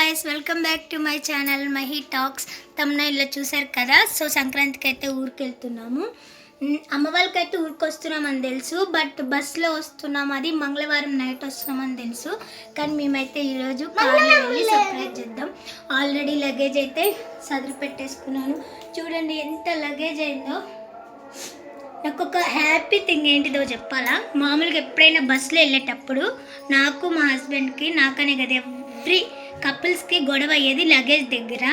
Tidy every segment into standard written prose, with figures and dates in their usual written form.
Guys, welcome back to my channel Mahi talks. తమ్నైల్లో చూసారు కదా. సో సంక్రాంతికి అయితే ఊరికి వెళ్తున్నాము. అమ్మ వాళ్ళకైతే ఊరికి వస్తున్నామని తెలుసు, బట్ బస్సులో వస్తున్నాం. అది మంగళవారం నైట్ వస్తున్నామని తెలుసు, కానీ మేమైతే ఈరోజు కార్లో వెళ్ళి సర్ప్రైజ్ చేద్దాం. ఆల్రెడీ లగేజ్ అయితే సదిరి పెట్టేసుకున్నాను. చూడండి ఎంత లగేజ్ అయిందో. నాకు ఒక హ్యాపీ థింగ్ ఏంటిదో చెప్పాలా. మామూలుగా ఎప్పుడైనా బస్సులో వెళ్ళేటప్పుడు నాకు మా హస్బెండ్కి, నాకనే కదా ఎవ్రీ కపుల్స్కి గొడవ అయ్యేది లగేజ్ దగ్గర.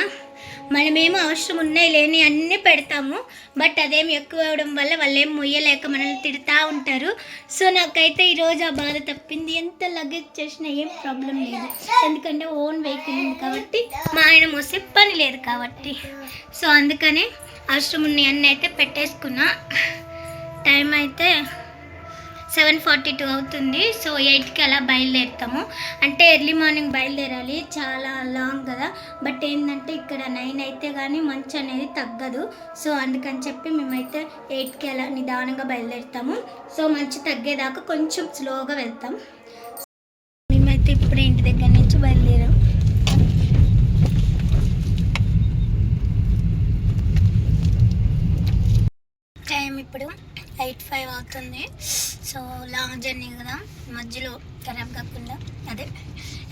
మనమేమో అవసరం ఉన్నాయి లేని అన్నీ పెడతాము, బట్ అదేమి ఎక్కువ అవడం వల్ల వాళ్ళు ఏం మొయ్యలేక మనల్ని తిడుతూ ఉంటారు. సో నాకైతే ఈరోజు ఆ బాధ తప్పింది. ఎంత లగేజ్ చేసినా ఏం ప్రాబ్లం లేదు, ఎందుకంటే ఓన్ వెహికల్ ఉంది కాబట్టి, మా ఆయన మోసే పని లేదు కాబట్టి. సో అందుకనే అవసరం ఉన్నాయి అన్నీ అయితే పెట్టేసుకున్నా. టైం అయితే 7:42 అవుతుంది. సో 8కి అలా బయలుదేరుతాము. అంటే ఎర్లీ మార్నింగ్ బయలుదేరాలి, చాలా లాంగ్ కదా. బట్ ఏంటంటే ఇక్కడ 9 అయితే కానీ మంచు అనేది తగ్గదు. సో అందుకని చెప్పి మేమైతే 8కి అలా నిదానంగా బయలుదేరుతాము. సో మంచు తగ్గేదాకా కొంచెం స్లోగా వెళ్తాం. మేమైతే ఇప్పుడు ఇంటి దగ్గర నుంచి బయలుదేరాం. టైం ఇప్పుడు 8:05 అవుతుంది. సో లాంగ్ జర్నీ కదా, మధ్యలో ఖరాబ్ కాకుండా, అదే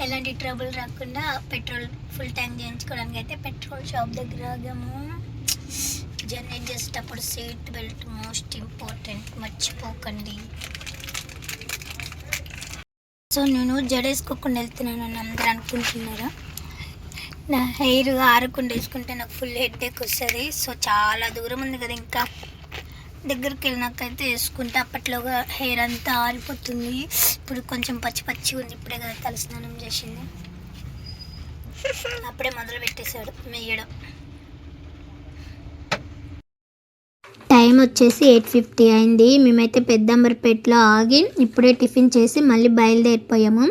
ఎలాంటి ట్రబుల్ రాకుండా పెట్రోల్ ఫుల్ ట్యాంక్ చేయించుకోవడానికి అయితే పెట్రోల్ షాప్ దగ్గర ఆగాము. జర్నీ చేసేటప్పుడు సీట్ బెల్ట్ మోస్ట్ ఇంపార్టెంట్, మర్చిపోకండి. సో నేను జడేసుకోకుండా వెళ్తున్నాను అని అందరూ అనుకుంటున్నారా. నా హెయిర్ ఆరకుండా వేసుకుంటే నాకు ఫుల్ హెడేక్ వస్తుంది. సో చాలా దూరం ఉంది కదా, ఇంకా దగ్గరికి వెళ్ళినాకైతే వేసుకుంటే అప్పట్లోగా హెయిర్ అంతా ఆరిపోతుంది. ఇప్పుడు కొంచెం పచ్చి పచ్చి ఉంది. ఇప్పుడే కదా తలస్నానం చేసింది, అప్పుడే మొదలు పెట్టేశాడు మెయ్యడం. టైం వచ్చేసి 8:50 అయింది. మేమైతే పెద్దంబర్పేటలో ఆగి ఇప్పుడే టిఫిన్ చేసి మళ్ళీ బయలుదేరిపోయాము.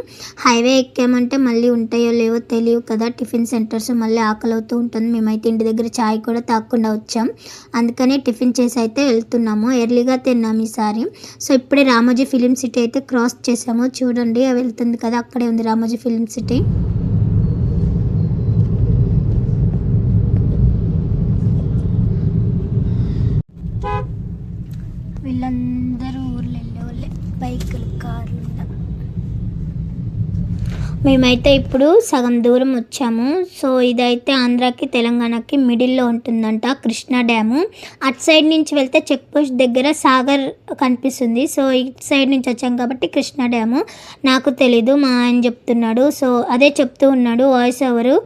హైవే ఎక్కామంటే మళ్ళీ ఉంటాయో లేవో తెలియవు కదా టిఫిన్ సెంటర్స్, మళ్ళీ ఆకలి అవుతూ ఉంటుంది. మేమైతే ఇంటి దగ్గర చాయ్ కూడా తాగకుండా వచ్చాం, అందుకనే టిఫిన్ చేసి అయితే వెళ్తున్నాము. ఎర్లీగా తిన్నాము ఈసారి. సో ఇప్పుడే రామోజీ ఫిలిం సిటీ అయితే క్రాస్ చేసాము. చూడండి వెళ్తుంది కదా, అక్కడే ఉంది రామోజీ ఫిలిం సిటీ. వీళ్ళందరూ ఊర్లో వెళ్ళే బైకులు, కార్లు. మేమైతే ఇప్పుడు సగం దూరం వచ్చాము. సో ఇదైతే ఆంధ్రాకి తెలంగాణకి మిడిల్లో ఉంటుందంట కృష్ణా డ్యాము. అటు సైడ్ నుంచి వెళ్తే చెక్ పోస్ట్ దగ్గర సాగర్ కనిపిస్తుంది. సో ఇటు సైడ్ నుంచి వచ్చాం కాబట్టి కృష్ణా డ్యాము. నాకు తెలీదు, మా ఆయన చెప్తున్నాడు. సో అదే చెప్తూ ఉన్నాడు వాయిస్ ఓవరు.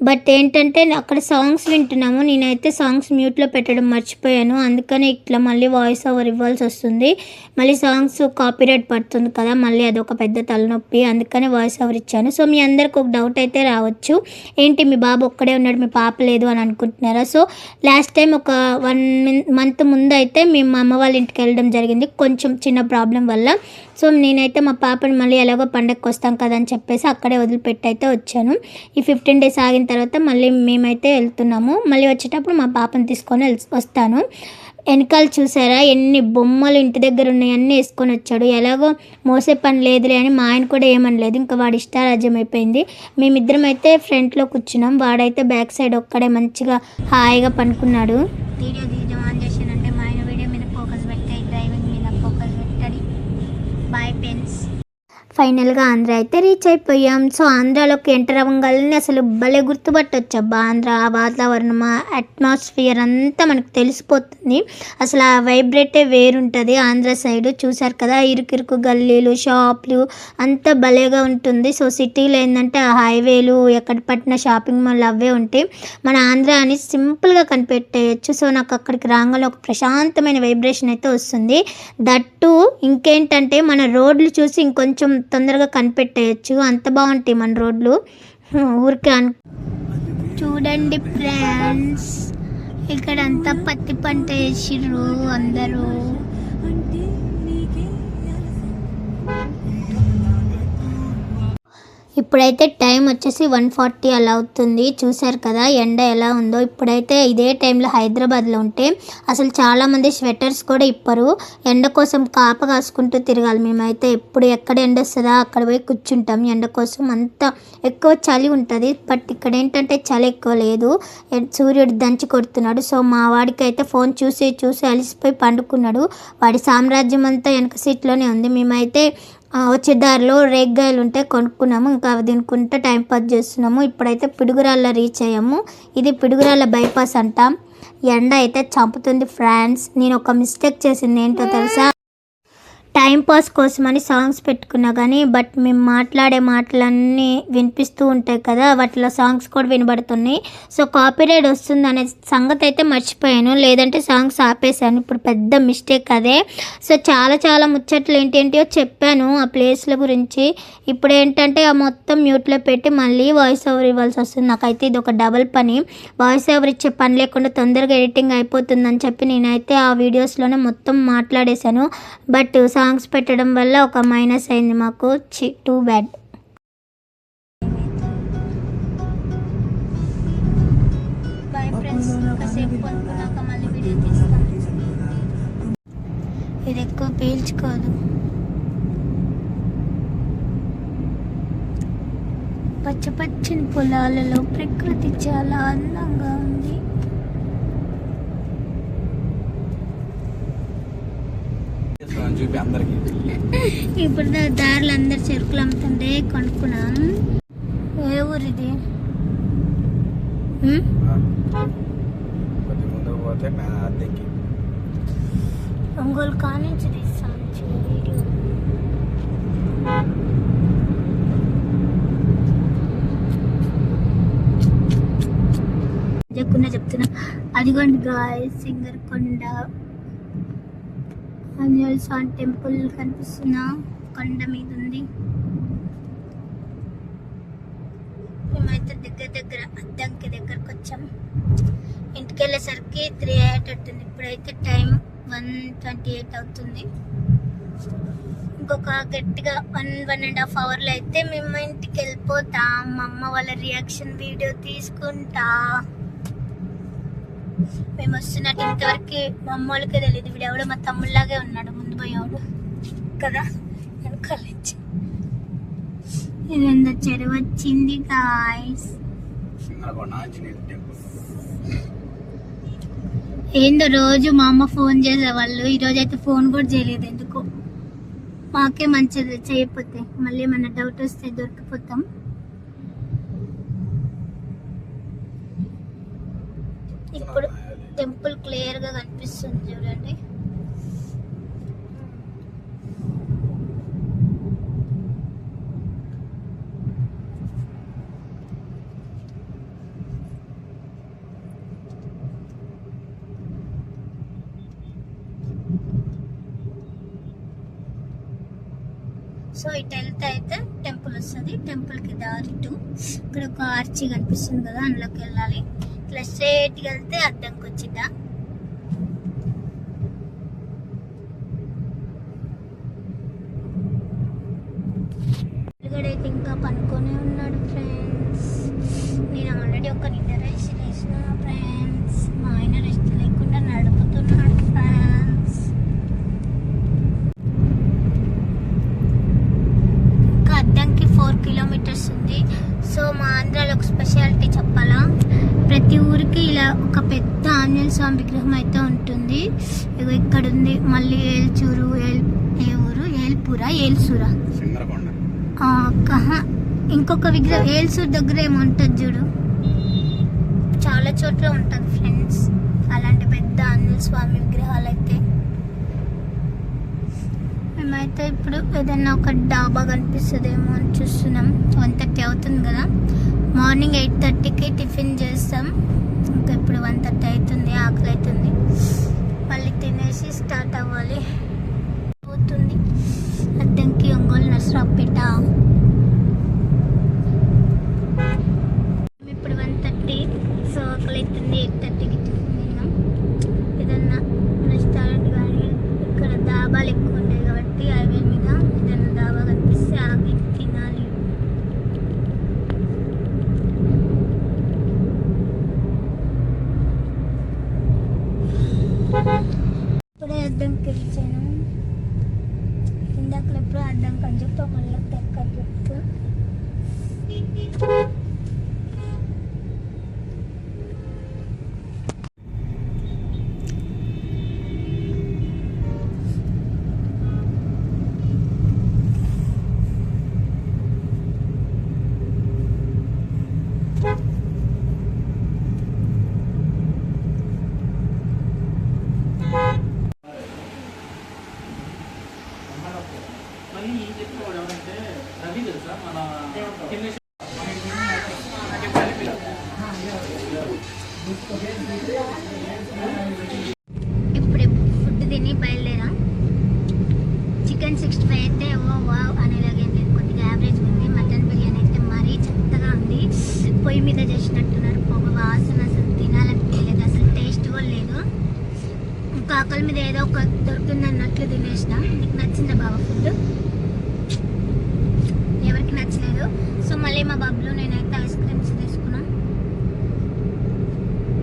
బట్ ఏంటంటే అక్కడ సాంగ్స్ వింటున్నాము, నేనైతే సాంగ్స్ మ్యూట్లో పెట్టడం మర్చిపోయాను, అందుకని ఇట్లా మళ్ళీ వాయిస్ ఓవర్ ఇవ్వాల్సి వస్తుంది. మళ్ళీ సాంగ్స్ కాపీరైట్ పడుతుంది కదా, మళ్ళీ అదొక పెద్ద తలనొప్పి, అందుకని వాయిస్ ఓవర్ ఇచ్చాను. సో మీ అందరికి ఒక డౌట్ అయితే రావచ్చు, ఏంటి మీ బాబు ఒక్కడే ఉన్నాడు, మీ పాప లేదు అని అనుకుంటున్నారా. సో లాస్ట్ టైం ఒక 1 month ముందు అయితే మేము మా అమ్మ వాళ్ళ ఇంటికి వెళ్ళడం జరిగింది, కొంచెం చిన్న ప్రాబ్లం వల్ల. సో నేనైతే మా పాపని మళ్ళీ ఎలాగో పండగకి వస్తాం కదా అని చెప్పేసి అక్కడే వదిలిపెట్టి అయితే వచ్చాను. ఈ 15 days ఆగిన తర్వాత మళ్ళీ మేమైతే వెళ్తున్నాము. మళ్ళీ వచ్చేటప్పుడు మా పాపని తీసుకొని వస్తాను. వెనకాల చూసారా ఎన్ని బొమ్మలు ఇంటి దగ్గర ఉన్నాయి, అన్నీ వేసుకొని వచ్చాడు. ఎలాగో మోసే పని లేదులే అని మా ఆయన కూడా ఏమనలేదు, ఇంకా వాడి ఇష్టారాజ్యం అయిపోయింది. మేమిద్దరం అయితే ఫ్రంట్లో కూర్చున్నాం, వాడైతే బ్యాక్ సైడ్ ఒక్కడే మంచిగా హాయిగా పనుకున్నాడు. వీడియో తీయడం ఆన్ చేసానంటే మా ఆయన వీడియో మీద ఫోకస్ పెట్టాయి, డ్రైవింగ్ మీద ఫోకస్ పెట్టాడు. బాయ్ పెన్స్. ఫైనల్గా ఆంధ్ర అయితే రీచ్ అయిపోయాం. సో ఆంధ్రాలోకి ఎంటర్ అవ్వగానే అసలు భలే గుర్తుపట్టవచ్చు అబ్బా ఆంధ్ర. ఆ వాతావరణం, ఆ అట్మాస్ఫియర్ అంతా మనకు తెలిసిపోతుంది. అసలు ఆ వైబ్రేటే వేరుంటుంది ఆంధ్ర సైడ్. చూసారు కదా ఇరుకిరుకు గల్లీలు, షాపులు అంతా భలేగా ఉంటుంది. సో సిటీలో ఏంటంటే ఆ హైవేలు, ఎక్కడ పట్టిన షాపింగ్ మాల్ అవే ఉంటాయి. మన ఆంధ్ర అని సింపుల్గా కనిపెట్టేయచ్చు. సో నాకు అక్కడికి రాగానే ఒక ప్రశాంతమైన వైబ్రేషన్ అయితే వస్తుంది. దట్టు ఇంకేంటంటే మన రోడ్లు చూసి ఇంకొంచెం తొందరగా కనిపెట్టేయచ్చు, అంత బాగుంటాయి మన రోడ్లు. ఊరికే చూడండి ఫ్రెండ్స్, ఇక్కడ అంతా పత్తి పంట వేసిర్రు అందరూ. ఇప్పుడైతే టైం వచ్చేసి 1:40 అలా అవుతుంది. చూసారు కదా ఎండ ఎలా ఉందో. ఇప్పుడైతే ఇదే టైంలో హైదరాబాద్లో ఉంటే అసలు చాలామంది స్వెటర్స్ కూడా ఇప్పరు. ఎండ కోసం కాప కాసుకుంటూ తిరగాలి. మేమైతే ఎప్పుడు ఎక్కడ ఎండ వస్తుందా అక్కడ పోయి కూర్చుంటాం. ఎండ కోసం అంత ఎక్కువ చలి ఉంటుంది. బట్ ఇక్కడ ఏంటంటే చలి ఎక్కువ లేదు, సూర్యుడు దంచి కొడుతున్నాడు. సో మా వాడికి అయితే ఫోన్ చూసి చూసి అలిసిపోయి పండుకున్నాడు. వాడి సామ్రాజ్యం అంతా వెనక సీట్లోనే ఉంది. మేమైతే వచ్చే దారిలో రేగ్గాయలు ఉంటే కొనుక్కున్నాము. ఇంకా అవి తినుకుంటే టైం పాస్ చేస్తున్నాము. ఇప్పుడైతే పిడుగురాళ్ళ రీచ్ అయ్యాము. ఇది పిడుగురాళ్ళ బైపాస్ అంట. ఎండ అయితే చంపుతుంది ఫ్రెండ్స్. నేను ఒక మిస్టేక్ చేసింది ఏంటో తెలుసా, టైం పాస్ కోసమని సాంగ్స్ పెట్టుకున్నా కానీ బట్ మేము మాట్లాడే మాటలన్నీ వినిపిస్తూ ఉంటాయి కదా, వాటిలో సాంగ్స్ కూడా వినబడుతున్నాయి. సో కాపీరైట్ వస్తుంది అనే సంగతి అయితే మర్చిపోయాను, లేదంటే సాంగ్స్ ఆపేసాను. ఇప్పుడు పెద్ద మిస్టేక్ అదే. సో చాలా చాలా ముచ్చట్లు ఏంటేంటియో చెప్పాను ఆ ప్లేస్ల గురించి. ఇప్పుడు ఏంటంటే ఆ మొత్తం మ్యూట్లో పెట్టి మళ్ళీ వాయిస్ ఓవర్ ఇవ్వాల్సి వస్తుంది. నాకైతే ఇది ఒక డబుల్ పని. వాయిస్ ఓవర్ ఇచ్చే పని లేకుండా తొందరగా ఎడిటింగ్ అయిపోతుందని చెప్పి నేనైతే ఆ వీడియోస్లోనే మొత్తం మాట్లాడేశాను. బట్ సాంగ్స్ పెట్టడం వల్ల ఒక మైనస్ అయింది మాకు. Too bad. బాయ్ ఫ్రెండ్స్, కాసేపు కొనుక్కున్నాక మళ్ళీ వీడియో తీస్తాను. ఇది ఎక్కువ పీల్చుకోదు. పచ్చ పచ్చని పొలాలలో ప్రకృతి చాలా అందంగా ఉంది. ఇప్పుడు దారిలో అందరు చెరుకులు అమ్ముతుంటే కొనుక్కున్నాం. ఏ ఊరిది? ఒంగోలు కానించి తీస్తాం వీడియో. చెప్తున్నా అదిగోండి గాయ్స్, సింగర్ కొండ ఆంజనేయ స్వామి టెంపుల్ కనిపిస్తున్నా, కొండ మీద ఉంది. మేమైతే దగ్గర అద్దంకి దగ్గరకు వచ్చాం. ఇంటికి వెళ్ళేసరికి 3 అయ్యేటట్టుంది. ఇప్పుడైతే టైం 1:28 అవుతుంది. ఇంకొక గట్టిగా 1.5 అవర్లో అయితే మేము ఇంటికి వెళ్ళిపోతాం. మా అమ్మ వాళ్ళ రియాక్షన్ వీడియో తీసుకుంటా. మేము వస్తున్నట్టు ఇంతవరకు మా అమ్మ వాళ్ళకే తెలియదు. వీడు ఎవడో మా తమ్ముళ్ళలాగే ఉన్నాడు, ముందు పోయేవాడు కదా వెనకాలించి. ఇదేందో చెరువు వచ్చింది గాయ్స్. ఏందో రోజు మా అమ్మ ఫోన్ చేసేవాళ్ళు, ఈరోజు అయితే ఫోన్ కూడా చేయలేదు ఎందుకో. మాకే మంచిది చేయకపోతే, మళ్ళీ ఏమన్నా డౌట్ వస్తే దొరికిపోతాం. ఇప్పుడు టెంపుల్ క్లియర్ గా కనిపిస్తుంది చూడండి. సో ఇటు వెళ్తే అయితే టెంపుల్ వస్తుంది. టెంపుల్కి దారి ఇక్కడ ఒక ఆర్చి కనిపిస్తుంది కదా, అందులోకి వెళ్ళాలి. ఇట్లా స్ట్రేట్గా వెళ్తే అద్దంకి వచ్చిద్దా. ఇక్కడైతే ఇంకా పనుకొనే ఉన్నాడు ఫ్రెండ్స్. నేను ఆల్రెడీ ఒక నిద్ర వేసిన ఫ్రెండ్స్. మా ఆయన రెస్ట్ లేకుండా నడుపుతున్నాడు ఫ్రెండ్స్. ఇంకా అద్దంకి 4 కిలోమీటర్స్ ఉంది. సో మా ఆంధ్రాలో ఒక స్పెషాలిటీ చెప్పాలా, ప్రతి ఊరికి ఇలా ఒక పెద్ద ఆంజనేయ స్వామి విగ్రహం అయితే ఉంటుంది. ఇగో ఇక్కడ ఉంది. మళ్ళీ ఏల్చూరు, ఏ ఊరు, ఏల్సూరా ఇంకొక విగ్రహం ఏల్సూరు దగ్గర ఏమో ఉంటుంది చూడు. చాలా చోట్ల ఉంటుంది ఫ్రెండ్స్ అలాంటి పెద్ద ఆంజనేయ స్వామి విగ్రహాలు అయితే. మేమైతే ఇప్పుడు ఏదైనా ఒక డాబా కనిపిస్తుందేమో అని చూస్తున్నాం. 1:30 అవుతుంది కదా. మార్నింగ్ 8:30కి టిఫిన్ చేస్తాం. ఇంకా ఇప్పుడు 1:30 అవుతుంది, ఆకలి అవుతుంది. మళ్ళీ తినేసి స్టార్ట్ అవ్వాలి. పోతుంది అద్దంకి ఒంగోలు నర్సరావుపేట. ఇప్పుడు 1:30. సో ఆకలి అవుతుంది. 8:30కి టిఫిన్ తిన్నాం. ఏదన్నా రెస్టారెంట్ కానీ ఇక్కడ దాబాలు ఎక్కువ ఉంటాయి కాబట్టి హైవే మీద ఏదైనా దాబా కనిపిస్తే ఆగి తినాలి. దగ్గరికి రీచ్ అయినాం. ఇందాక ఎప్పుడు అర్థం కని చెప్పి మళ్ళీ ఎక్కడికి చెప్తూ ఇప్పుడు ఫుడ్ తిని బయలుదేరా. చికెన్ 65 అయితే వావ్ అనేలాగేం లేదు, కొద్దిగా యావరేజ్ ఉంది. మటన్ బిర్యానీ అయితే మరీ చెత్తగా ఉంది. పొయ్యి మీద చేసినట్టున్నారు, పొగ వాసన, అసలు తినాలనిపించలేదు, అసలు టేస్ట్ కూడా లేదు. ఇంకా ఆకలి మీద ఏదో ఒక దొరుకుతుంది అన్నట్లు తినేసిన. నీకు నచ్చిందా బాబా ఫుడ్? ఎవరికి నచ్చలేదు. సో మళ్ళీ మా బాబులో నేనైతే ఐస్ క్రీమ్స్ తీసుకున్నాం.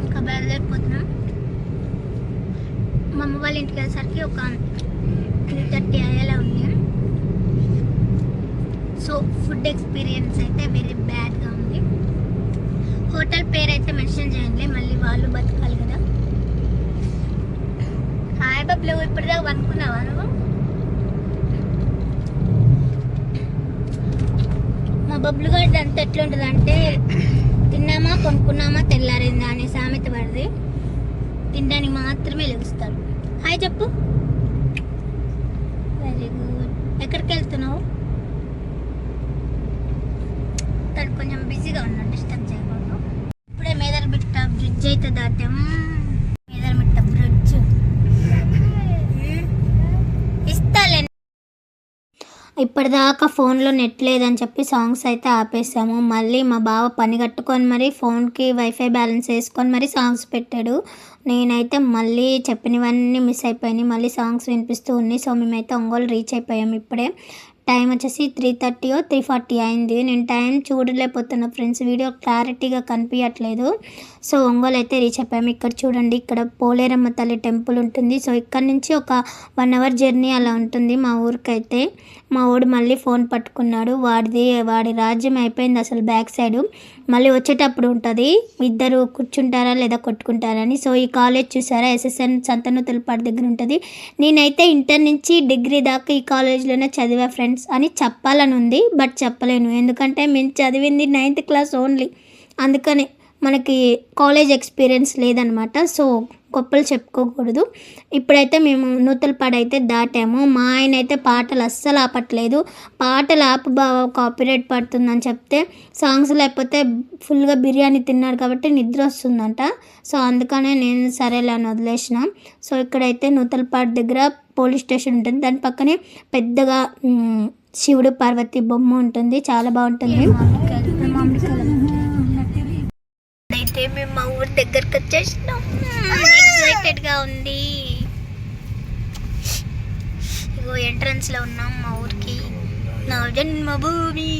ఇంకా బయలుదేరిపోతున్నాం. మా అమ్మ వాళ్ళ ఇంటికి వెళ్ళేసరికి ఒక 3:30 అయ్యేలా ఉంది. సో ఫుడ్ ఎక్స్పీరియన్స్ అయితే వెరీ బ్యాడ్గా ఉంది. హోటల్ పేరు అయితే మెన్షన్ చేయండి, మళ్ళీ వాళ్ళు బతకాలి కదా. హాయ్ బాబులు, ఇప్పటిదాకా అనుకున్నావా నువ్వు? మా బబ్బులు గారి అంతా ఎట్లుంటుంది అంటే, తిన్నామా కొనుక్కున్నామా తెల్లారిందా అనే సామెత పడిది. తినడానికి మాత్రమే లెగుస్తాడు. హాయ్ చెప్పు. Very good. ఎక్కడికి వెళ్తున్నావు? తను కొంచెం బిజీగా ఉన్నాడు, డిస్టర్బ్ చేయకూడదు. ఇప్పుడే మేదర్మిట్ట బ్రిడ్జ్ అయితే దాటాం. మేదర్మిట్ట బ్రిడ్జ్ ఇస్తాలే. ఇప్పటిదాకా ఫోన్లో నెట్ లేదని చెప్పి సాంగ్స్ అయితే ఆపేసాము. మళ్ళీ మా బావ పని కట్టుకొని మరి ఫోన్కి వైఫై బ్యాలెన్స్ వేసుకొని మరి సాంగ్స్ పెట్టాడు. నేనైతే మళ్ళీ చెప్పినవన్నీ మిస్ అయిపోయినాయి, మళ్ళీ సాంగ్స్ వినిపిస్తూ ఉన్నాయి. సో మేమైతే ఒంగోలు రీచ్ అయిపోయాము. ఇప్పుడే టైం వచ్చేసి 3:30 3:40 అయింది. నేను టైం చూడలేకపోతున్నా ఫ్రెండ్స్, వీడియో క్లారిటీగా కనిపించట్లేదు. సో ఒంగోలు అయితే రీచ్ అయిపోయాము. ఇక్కడ చూడండి, ఇక్కడ పోలేరమ్మ తల్లి టెంపుల్ ఉంటుంది. సో ఇక్కడ నుంచి ఒక 1 అవర్ జర్నీ అలా ఉంటుంది మా ఊరికైతే. మా వాడు మళ్ళీ ఫోన్ పట్టుకున్నాడు, వాడి రాజ్యం అయిపోయింది అసలు బ్యాక్ సైడు. మళ్ళీ వచ్చేటప్పుడు ఉంటుంది, ఇద్దరు కూర్చుంటారా లేదా కొట్టుకుంటారని. సో ఈ కాలేజ్ చూసారా, SSN సంతనూతలపాడు దగ్గర ఉంటుంది. నేనైతే ఇంటర్ నుంచి డిగ్రీ దాకా ఈ కాలేజ్లోనే చదివా ఫ్రెండ్స్ అని చెప్పాలని ఉంది, బట్ చెప్పలేను. ఎందుకంటే మేము చదివింది 9th క్లాస్ ఓన్లీ, అందుకనే మనకి కాలేజ్ ఎక్స్పీరియన్స్ లేదనమాట. సో గొప్పలు చెప్పుకోకూడదు. ఇప్పుడైతే మేము నూతలపాడు అయితే దాటాము. మా ఆయన అయితే పాటలు అస్సలు ఆపట్లేదు. పాటలు ఆపు బావ కాపీరైట్ పడుతుందని చెప్తే, సాంగ్స్ లేకపోతే ఫుల్గా బిర్యానీ తిన్నాడు కాబట్టి నిద్ర వస్తుందంట. సో అందుకనే నేను సరేలే అని వదిలేసిన. సో ఇక్కడైతే నూతలపాడు దగ్గర పోలీస్ స్టేషన్ ఉంటుంది, దాని పక్కనే పెద్దగా శివుడు పార్వతి బొమ్మ ఉంటుంది, చాలా బాగుంటుంది. అయితే మేము మా ఊరి దగ్గరకు వచ్చేసినాం. ఎక్సైటెడ్గా ఉంది. ఇగో ఎంట్రన్స్లో ఉన్నాం మా ఊరికి. నా జన్మభూమి.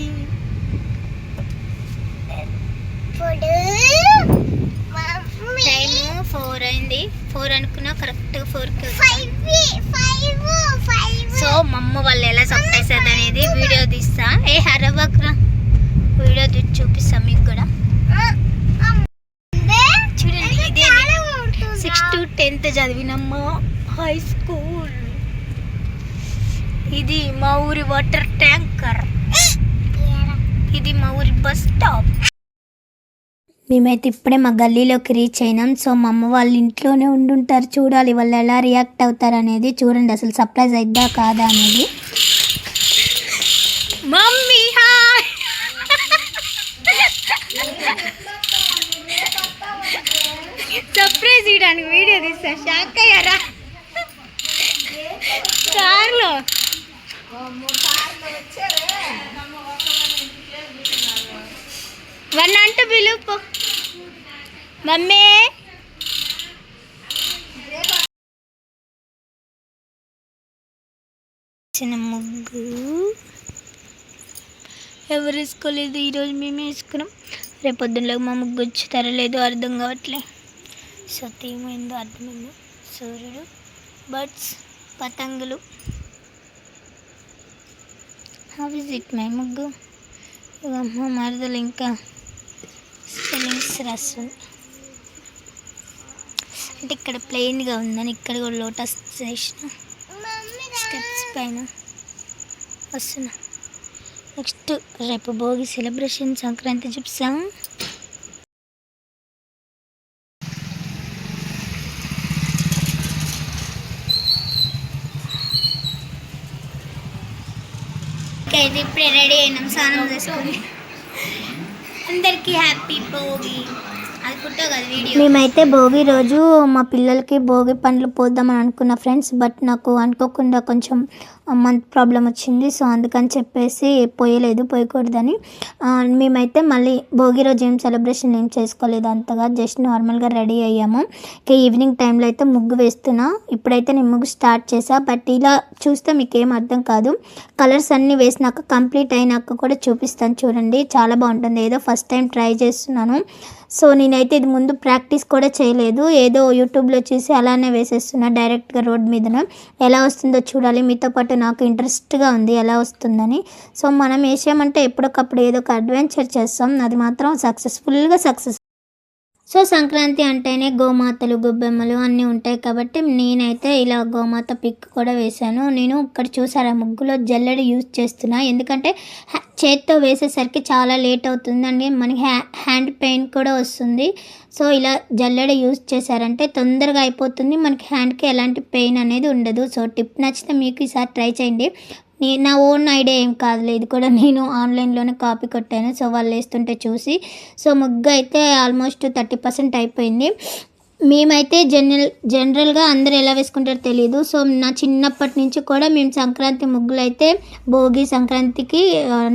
టైము 4 అయింది. 4 అనుకున్నా, కరెక్ట్గా 4కి. సో మా అమ్మ వాళ్ళు ఎలా సర్ప్రైజ్ అనేది వీడియో తీస్తా. హరవక్రా వీడియో తీసి చూపిస్తా మీకు కూడా. చూడండి, ఇదే 6th to 10th చదివినమ్మా high school. ఇది మా ఊరి వాటర్ ట్యాంకర్, ఇది మా ఊరి బస్ స్టాప్. మేమైతే ఇప్పుడే మా గల్లీలోకి రీచ్ అయినాం. సో మా అమ్మ వాళ్ళ ఇంట్లోనే ఉండుంటారు, చూడాలి వాళ్ళు ఎలా రియాక్ట్ అవుతారు అనేది. చూడండి అసలు సర్ప్రైజ్ అయిద్దా కాదా అనేది. Mummy hi. సర్ప్రైజ్ ఇవ్వడానికి వీడియో తీస్తా. షాక్ అయ్యారా? కార్లో వన్ అంటూ పిలుపు మమ్మీ. చిన్న ముగ్గు ఎవరు వేసుకోలేదు, ఈరోజు మేమే వేసుకున్నాం. రేపు పొద్దున్నలో మా ముగ్గు వచ్చి లేదో అర్థం కావట్లే. సో ఏమైందో అర్థమైందో. సూర్యుడు, బర్డ్స్, పతంగులు. హౌ ఇస్ ఇట్ మై ముగ్గు? మా మరదలు ఇంకా స్పెల్లింగ్స్ రాస్తుంది. అంటే ఇక్కడ ప్లెయిన్గా ఉందని ఇక్కడ కూడా లోటస్ చేసిన స్టెప్స్ పైన వస్తున్నా. నెక్స్ట్ రేపు భోగి సెలబ్రేషన్, సంక్రాంతి చూపిస్తాం. అయితే ఇప్పుడే రెడీ అయినాం స్నానం చేసుకొని. అందరికీ హ్యాపీ భోగి. అది ఫోటో కదా వీడియో. మేమైతే భోగి రోజు మా పిల్లలకి భోగి పండ్లు పోద్దామని అనుకున్న ఫ్రెండ్స్, బట్ నాకు అనుకోకుండా కొంచెం మంత్ ప్రాబ్లం వచ్చింది. సో అందుకని చెప్పేసి పోయకూడదని. మేమైతే మళ్ళీ భోగి రోజు ఏం సెలబ్రేషన్ ఏం చేసుకోలేదు అంతగా, జస్ట్ నార్మల్గా రెడీ అయ్యాము. ఇంకా ఈవినింగ్ టైంలో అయితే ముగ్గు వేస్తున్నా. ఇప్పుడైతే నేను ముగ్గు స్టార్ట్ చేసా, బట్ ఇలా చూస్తే మీకు ఏం అర్థం కాదు. కలర్స్ అన్నీ వేసినాక కంప్లీట్ అయినాక కూడా చూపిస్తాను చూడండి, చాలా బాగుంటుంది. ఏదో ఫస్ట్ టైం ట్రై చేస్తున్నాను. సో నేనైతే ఇది ముందు ప్రాక్టీస్ కూడా చేయలేదు, ఏదో యూట్యూబ్లో చూసి అలానే వేసేస్తున్నా డైరెక్ట్గా రోడ్ మీదన. ఎలా వస్తుందో చూడాలి, మీతో పాటు నాకు ఇంట్రెస్ట్గా ఉంది ఎలా వస్తుందని. సో మనం వేసామంటే ఎప్పటికప్పుడు ఏదో ఒక అడ్వెంచర్ చేస్తాం, అది మాత్రం సక్సెస్ఫుల్గా సక్సెస్. సో సంక్రాంతి అంటేనే గోమాతలు, గొబ్బెమ్మలు అన్నీ ఉంటాయి కాబట్టి నేనైతే ఇలా గోమాత పిక్ కూడా వేశాను. నేను ఇక్కడ చూసారా ముగ్గులో జల్లెడ యూజ్ చేస్తున్నా, ఎందుకంటే చేత్తో వేసేసరికి చాలా లేట్ అవుతుంది అండి, మనకి హ్యాండ్ పెయిన్ కూడా వస్తుంది. సో ఇలా జల్లెడ యూజ్ చేశారంటే తొందరగా అయిపోతుంది, మనకి హ్యాండ్కి ఎలాంటి పెయిన్ అనేది ఉండదు. సో టిప్ నచ్చితే మీకు ఈసారి ట్రై చేయండి. నా ఓన్ ఐడియా ఏం కాదులే, ఇది కూడా నేను ఆన్లైన్లోనే కాపీ కొట్టాను. సో వాళ్ళు వేస్తుంటే చూసి. సో ముగ్గు అయితే ఆల్మోస్ట్ 30% అయిపోయింది. మేమైతే జనరల్గా అందరూ ఎలా వేసుకుంటారో తెలియదు. సో నా చిన్నప్పటి నుంచి కూడా మేము సంక్రాంతి ముగ్గులు అయితే భోగి సంక్రాంతికి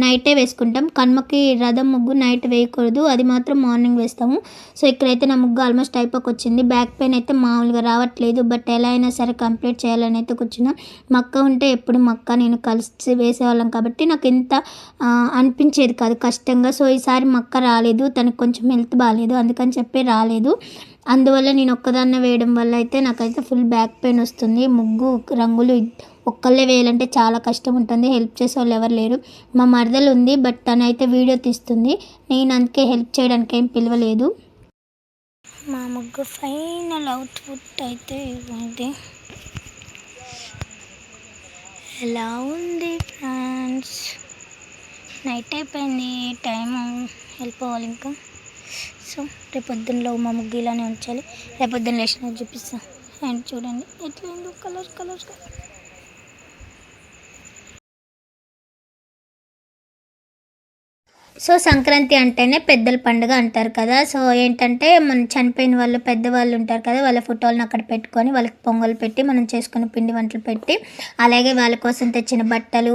నైటే వేసుకుంటాం. కనుమకి రథం ముగ్గు నైట్ వేయకూడదు, అది మాత్రం మార్నింగ్ వేస్తాము. సో ఇక్కడైతే నా ముగ్గు ఆల్మోస్ట్ అయిపోకొచ్చింది. బ్యాక్ పెయిన్ అయితే మామూలుగా రావట్లేదు, బట్ ఎలా అయినా సరే కంప్లీట్ చేయాలని అయితే కూర్చున్నా. మక్క ఉంటే ఎప్పుడు మక్క నేను కలిసి వేసేవాళ్ళం కాబట్టి నాకు ఎంత అనిపించేది కాదు కష్టంగా. సో ఈసారి మక్క రాలేదు, తనకు కొంచెం హెల్త్ బాగాలేదు, అందుకని చెప్పి రాలేదు. అందువల్ల నేను ఒక్కదాన్నే వేయడం వల్ల అయితే నాకైతే ఫుల్ బ్యాక్ పెయిన్ వస్తుంది. ముగ్గు రంగులు ఒక్కళ్ళే వేయాలంటే చాలా కష్టం ఉంటుంది, హెల్ప్ చేసే వాళ్ళు ఎవరు లేరు. మా మరదలు ఉంది, బట్ తనైతే వీడియో తీస్తుంది, నేను అందుకే హెల్ప్ చేయడానికి ఏం పిలవలేదు. మా ముగ్గు ఫైనల్ అవుట్పుట్ అయితే ఇది ఎలా ఉంది ఫ్రెండ్స్. నైట్ అయిపోయింది, టైము వెళ్ళిపోవాలి ఇంకా. సో రేపొద్దునలో మా ముగ్గు ఇలానే ఉంచాలి, రేపొద్దున లేచిన చూపిస్తాను. అండ్ చూడండి ఎట్లా కలర్. సో సంక్రాంతి అంటేనే పెద్దల పండుగ అంటారు కదా. సో ఏంటంటే మన చనిపోయిన వాళ్ళు పెద్దవాళ్ళు ఉంటారు కదా, వాళ్ళ ఫోటోలను అక్కడ పెట్టుకొని వాళ్ళకి పొంగల్ పెట్టి మనం చేసుకుని పిండి వంటలు పెట్టి, అలాగే వాళ్ళ కోసం తెచ్చిన బట్టలు,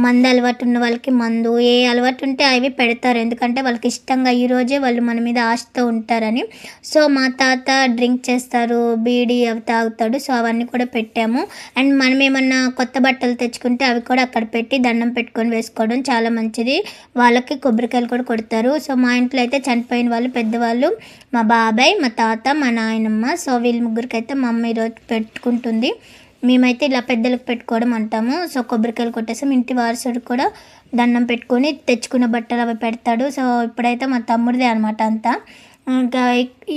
మందు అలవాటు ఉన్న వాళ్ళకి మందు, ఏ అలవాటు ఉంటే అవి పెడతారు, ఎందుకంటే వాళ్ళకి ఇష్టంగా ఈరోజే వాళ్ళు మన మీద ఆశతో ఉంటారని. సో మా తాత డ్రింక్ చేస్తారు, బీడీ అవి తాగుతాడు, సో అవన్నీ కూడా పెట్టాము. అండ్ మనం ఏమన్నా కొత్త బట్టలు తెచ్చుకుంటే అవి కూడా అక్కడ పెట్టి దండం పెట్టుకొని వేసుకోవడం చాలా మంచిది. వాళ్ళకి కొబ్బరికాయలు కూడా కొడతారు. సో మా ఇంట్లో అయితే చనిపోయిన వాళ్ళు పెద్దవాళ్ళు, మా బాబాయ్, మా తాత, మా నాయనమ్మ. సో వీళ్ళ ముగ్గురికి అయితే మా అమ్మ ఈరోజు పెట్టుకుంటుంది. మేమైతే ఇలా పెద్దలకు పెట్టుకోవడం అంటాము. సో కొబ్బరికాయలు కొట్టేసాం. ఇంటి వారసుడు కూడా దండం పెట్టుకొని తెచ్చుకున్న బట్టలు అవి పెడతాడు. సో ఇప్పుడైతే మా తమ్ముడిదే అనమాట అంతా. ఇంకా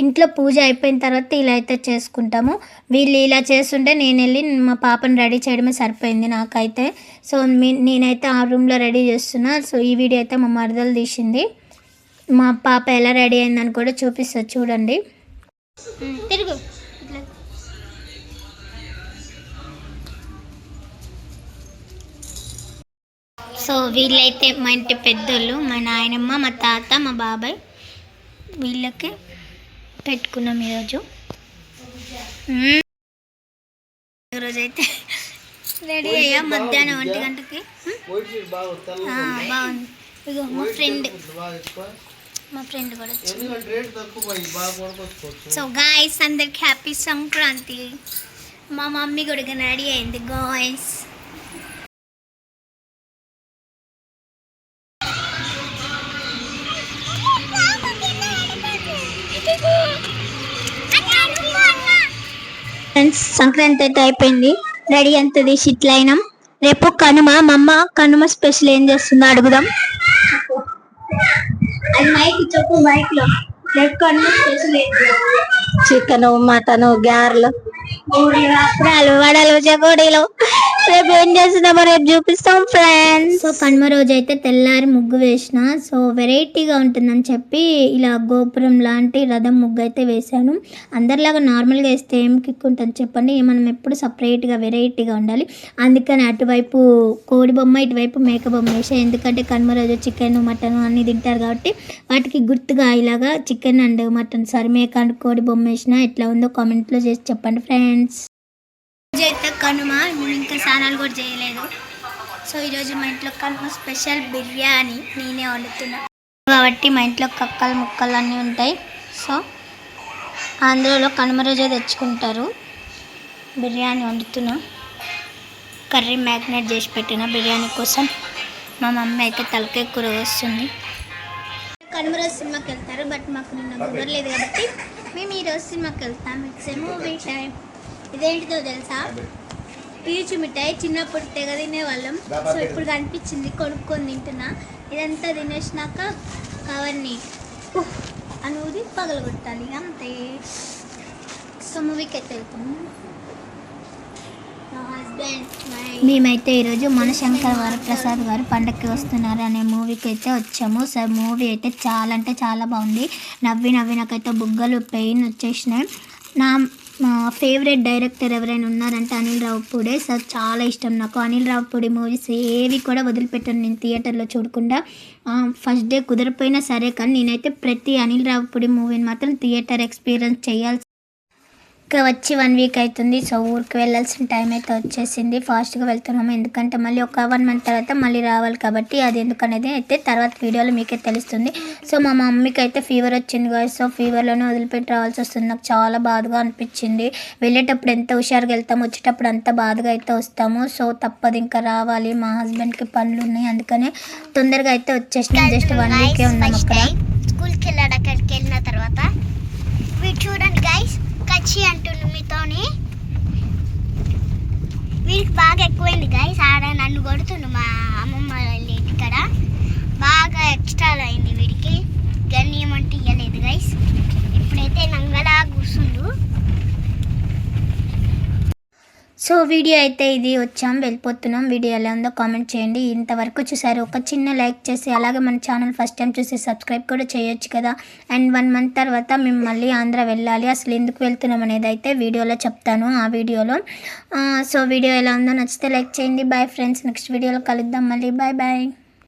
ఇంట్లో పూజ అయిపోయిన తర్వాత ఇలా అయితే చేసుకుంటాము. వీళ్ళు ఇలా చేస్తుంటే నేను వెళ్ళి మా పాపను రెడీ చేయడమే సరిపోయింది నాకైతే. సో నేనైతే ఆ రూమ్లో రెడీ చేస్తున్నా. సో ఈ వీడియో అయితే మా మరదలు తీసింది. మా పాప ఎలా రెడీ అయిందని కూడా చూపిస్తా చూడండి. తిరుగు. సో వీళ్ళైతే మా ఇంటి పెద్దోళ్ళు, మా నాయనమ్మ, మా తాత, మా బాబాయ్, వీళ్ళకి పెట్టుకున్నాం ఈరోజు. ఈరోజైతే రెడీ అయ్యా మధ్యాహ్నం 1 గంటకి. బాగుంది. ఇగో మా ఫ్రెండ్ కూడా. సో గాయస్ అందరికి హ్యాపీ సంక్రాంతి. మా మమ్మీ కూడా రెడీ అయింది గాయస్. ఫ్రెండ్స్ సంక్రాంతి అయితే అయిపోయింది. రెడీ అంత తీసి ఇట్లా అయినాం. రేపు కనుమ, మా అమ్మ కనుమ స్పెషల్ ఏం చేస్తుందో అడుగుదాం. అది మైక్ చెప్పు, మైక్ లో రేపు కనుమ స్పెషల్ ఏంటి? చికెన్, మటన్, గారెలు, అప్పుడాలు, వడలు, చకోడీలు. రేపు ఏం చేస్తున్నామో రేపు చూపిస్తాం ఫ్రెండ్స్. సో కనుమ రోజు అయితే తెల్లారి ముగ్గు వేసిన. సో వెరైటీగా ఉంటుందని చెప్పి ఇలా గోపురం లాంటి రథం ముగ్గు అయితే వేశాను. అందరిలాగా నార్మల్గా వేస్తే ఏం కిక్ ఉంటుంది చెప్పండి. మనం ఎప్పుడు సపరేట్గా వెరైటీగా ఉండాలి. అందుకని అటువైపు కోడి బొమ్మ, ఇటువైపు మేక బొమ్మ వేసా. ఎందుకంటే కనుమ రోజు చికెన్, మటన్ అన్నీ తింటారు కాబట్టి వాటికి గుర్తుగా ఇలాగా చికెన్ అండ్ మటన్ మేక అండ్ కోడి బొమ్మ వేసిన. ఎట్లా ఉందో కామెంట్లో చేసి చెప్పండి ఫ్రెండ్స్. ఈరోజు అయితే కనుమ, ఇంకా స్నానాలు కూడా చేయలేదు. సో ఈరోజు మా ఇంట్లో కనుమ స్పెషల్ బిర్యానీ నేనే వండుతున్నా కాబట్టి మా ఇంట్లో కక్కలు ముక్కలు అన్నీ ఉంటాయి. సో ఆంధ్రాలో కనుమ రోజే తెచ్చుకుంటారు. బిర్యానీ వండుతున్నా, కర్రీ మ్యాగ్నేట్ చేసి పెట్టిన బిర్యానీ కోసం. మా మమ్మీ అయితే తలకాయ కూర వస్తుంది. కనుమ రోజు సినిమాకి వెళ్తారు, బట్ మాకు నిన్న కుదరలేదు కాబట్టి మేము ఈరోజు సినిమాకి వెళ్తాం. It's a movie time. ఇదేంటిదో తెలుసా? పీచు మిఠాయి. చిన్నప్పుడు తెగ తినేవాళ్ళం. సో ఇప్పుడు కనిపించింది, కొనుక్కొని తింటున్నా. ఇదంతా తినేసినాక కవర్ని అనేది పగలగొట్టాలి అంతే. సో మూవీకి అయితే వెళ్తాం. మేమైతే ఈరోజు మనశంకర్ వరప్రసాద్ గారు పండక్కి వస్తున్నారు అనే మూవీకి అయితే వచ్చాము. సో మూవీ అయితే చాలా అంటే చాలా బాగుంది. నాకైతే బుగ్గలు పెయిన్ వచ్చేసినాయి. నా ఫేవరెట్ డైరెక్టర్ ఎవరైనా ఉన్నారంటే అనిల్ రావిపూడి. సో చాలా ఇష్టం నాకు అనిల్ రావిపూడి మూవీస్. ఏవి కూడా వదిలిపెట్టాను నేను థియేటర్లో చూడకుండా. ఫస్ట్ డే కుదరపోయినా సరే కానీ నేనైతే ప్రతి అనిల్ రావిపూడి మూవీని మాత్రం థియేటర్ ఎక్స్పీరియన్స్ చేయాల్సి వచ్చి 1 వీక్ అవుతుంది. సో ఊరికి వెళ్ళాల్సిన టైం అయితే వచ్చేసింది. ఫాస్ట్గా వెళ్తున్నాము, ఎందుకంటే మళ్ళీ ఒక 1 మంత్ తర్వాత మళ్ళీ రావాలి కాబట్టి. అది ఎందుకనేది అయితే తర్వాత వీడియోలో మీకే తెలుస్తుంది. సో మా మమ్మీకి అయితే ఫీవర్ వచ్చింది కదా. సో ఫీవర్లోనే వదిలిపెట్టి రావాల్సి వస్తుంది. నాకు చాలా బాధగా అనిపించింది. వెళ్ళేటప్పుడు ఎంత హుషారుగా వెళ్తాము, వచ్చేటప్పుడు అంత బాధగా అయితే వస్తాము. సో తప్పదు, ఇంకా రావాలి. మా హస్బెండ్కి పనులు ఉన్నాయి, అందుకనే తొందరగా అయితే వచ్చేసినాం. జస్ట్ 1 వీకే ఉన్నాం అక్కడ. స్కూల్కి వెళ్ళాడు. అక్కడికి వెళ్ళిన తర్వాత చూడండి గైస్, కచ్చి అంటుండు మీతోని. వీడికి బాగా ఎక్కువైంది గైస్. ఆడ నన్ను కొడుతుండు మా అమ్మమ్మ వాళ్ళ ఇంటికాడ. బాగా ఎక్స్ట్రా అయింది వీడికి. గన్యం అంటే ఇవ్వలేదు గైస్. ఇప్పుడైతే నంగలా కూర్చుండు. సో వీడియో అయితే ఇది వచ్చాం, వెళ్ళిపోతున్నాం. వీడియో ఎలా ఉందో కామెంట్ చేయండి. ఇంతవరకు చూసారు, ఒక చిన్న లైక్ చేసి అలాగే మన ఛానల్ ఫస్ట్ టైం చూసి సబ్స్క్రైబ్ కూడా చేయొచ్చు కదా. అండ్ 1 మంత్ తర్వాత మేము మళ్ళీ ఆంధ్ర వెళ్ళాలి. అసలు ఎందుకు వెళ్తున్నాం అనేది అయితే వీడియోలో చెప్తాను, ఆ వీడియోలో. సో వీడియో ఎలా ఉందో నచ్చితే లైక్ చేయండి. బాయ్ ఫ్రెండ్స్, నెక్స్ట్ వీడియోలో కలుద్దాం మళ్ళీ. Bye bye.